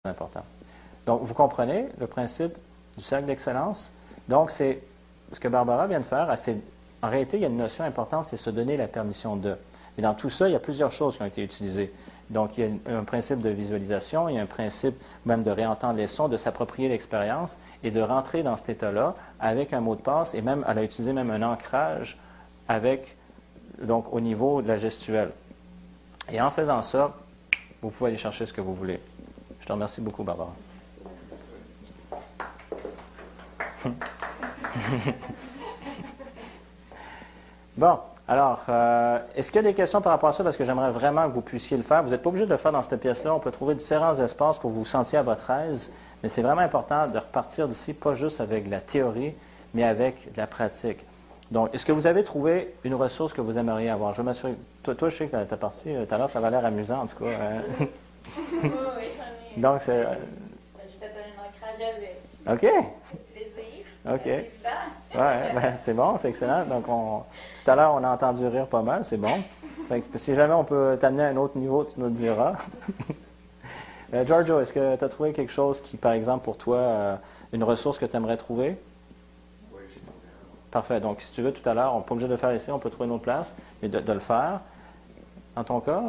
important. Donc, vous comprenez le principe du cercle d'excellence? Donc, c'est ce que Barbara vient de faire. En réalité, il y a une notion importante, c'est se donner la permission de. Et dans tout ça, il y a plusieurs choses qui ont été utilisées. Donc, il y a un principe de visualisation, il y a un principe même de réentendre les sons, de s'approprier l'expérience et de rentrer dans cet état-là avec un mot de passe. Et même, elle a utilisé même un ancrage donc, au niveau de la gestuelle. Et en faisant ça, vous pouvez aller chercher ce que vous voulez. Je te remercie beaucoup, Barbara. Bon, alors, est-ce qu'il y a des questions par rapport à ça? Parce que j'aimerais vraiment que vous puissiez le faire. Vous n'êtes pas obligé de le faire dans cette pièce-là. On peut trouver différents espaces pour vous sentir à votre aise. Mais c'est vraiment important de repartir d'ici, pas juste avec la théorie, mais avec de la pratique. Donc, est-ce que vous avez trouvé une ressource que vous aimeriez avoir? Je vais m'assurer. Toi, je sais que tu as parti tout à l'heure, ça va l'air amusant, en tout cas. Oui, j'en ai. Donc, c'est... J'ai fait un ancrage avec. OK. Plaisir. OK. Oui, ben, c'est bon, c'est excellent. Donc, tout à l'heure, on a entendu rire pas mal, c'est bon. Fait que, si jamais on peut t'amener à un autre niveau, tu nous le diras. Giorgio, est-ce que tu as trouvé quelque chose qui, par exemple, pour toi, une ressource que tu aimerais trouver? Oui, j'ai trouvé. Parfait. Donc, si tu veux, tout à l'heure, on n'est pas obligé de le faire ici, on peut trouver une autre place, mais de le faire. Dans ton cas,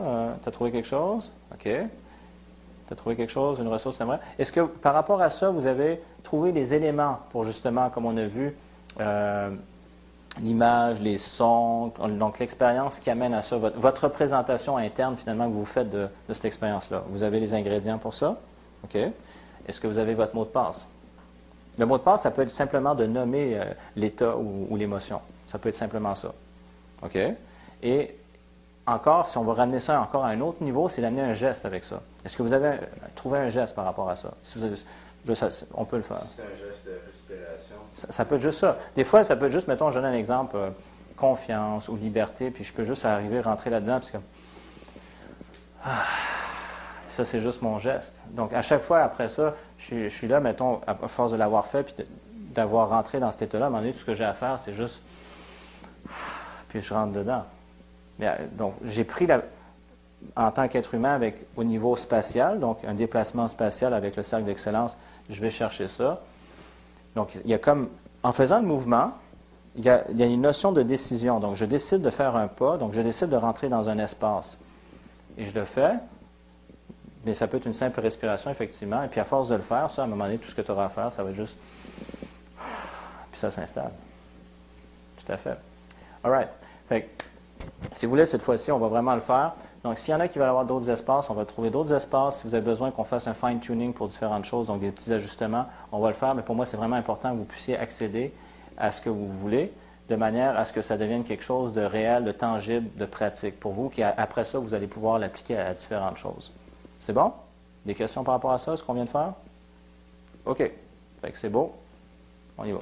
tu as trouvé quelque chose? OK. Tu as trouvé quelque chose, une ressource que tu aimerais? Est-ce que, par rapport à ça, vous avez trouvé les éléments pour, justement, comme on a vu, l'image, les sons, donc l'expérience qui amène à ça, votre représentation interne, finalement, que vous faites de cette expérience-là? Vous avez les ingrédients pour ça? OK. Est-ce que vous avez votre mot de passe? Le mot de passe, ça peut être simplement de nommer l'état ou l'émotion. Ça peut être simplement ça. OK? Et encore, si on va ramener ça encore à un autre niveau, c'est d'amener un geste avec ça. Est-ce que vous avez trouvé un geste par rapport à ça? Si vous avez, on peut le faire. Si c'est un geste de respiration. Ça peut être juste ça. Des fois, ça peut être juste, mettons, je donne un exemple, confiance ou liberté, puis je peux juste arriver, rentrer là-dedans, puis ça, c'est juste mon geste. Donc, à chaque fois, après ça, je suis là, mettons, à force de l'avoir fait, puis d'avoir rentré dans cet état-là, à un moment donné, tout ce que j'ai à faire, c'est juste... Puis je rentre dedans. Donc, j'ai pris, en tant qu'être humain, au niveau spatial, donc un déplacement spatial avec le cercle d'excellence, je vais chercher ça. Donc, il y a comme... En faisant le mouvement, il y a une notion de décision. Donc, je décide de faire un pas, donc je décide de rentrer dans un espace. Et je le fais... Mais ça peut être une simple respiration, effectivement. Et puis, à force de le faire, ça, à un moment donné, tout ce que tu auras à faire, ça va être juste... Puis ça s'installe. Tout à fait. All right. Fait que, si vous voulez, cette fois-ci, on va vraiment le faire. Donc, s'il y en a qui veulent avoir d'autres espaces, on va trouver d'autres espaces. Si vous avez besoin qu'on fasse un fine-tuning pour différentes choses, donc des petits ajustements, on va le faire. Mais pour moi, c'est vraiment important que vous puissiez accéder à ce que vous voulez, de manière à ce que ça devienne quelque chose de réel, de tangible, de pratique pour vous, qui après ça, vous allez pouvoir l'appliquer à différentes choses. C'est bon? Des questions par rapport à ça, ce qu'on vient de faire? OK. Fait que c'est beau. On y va.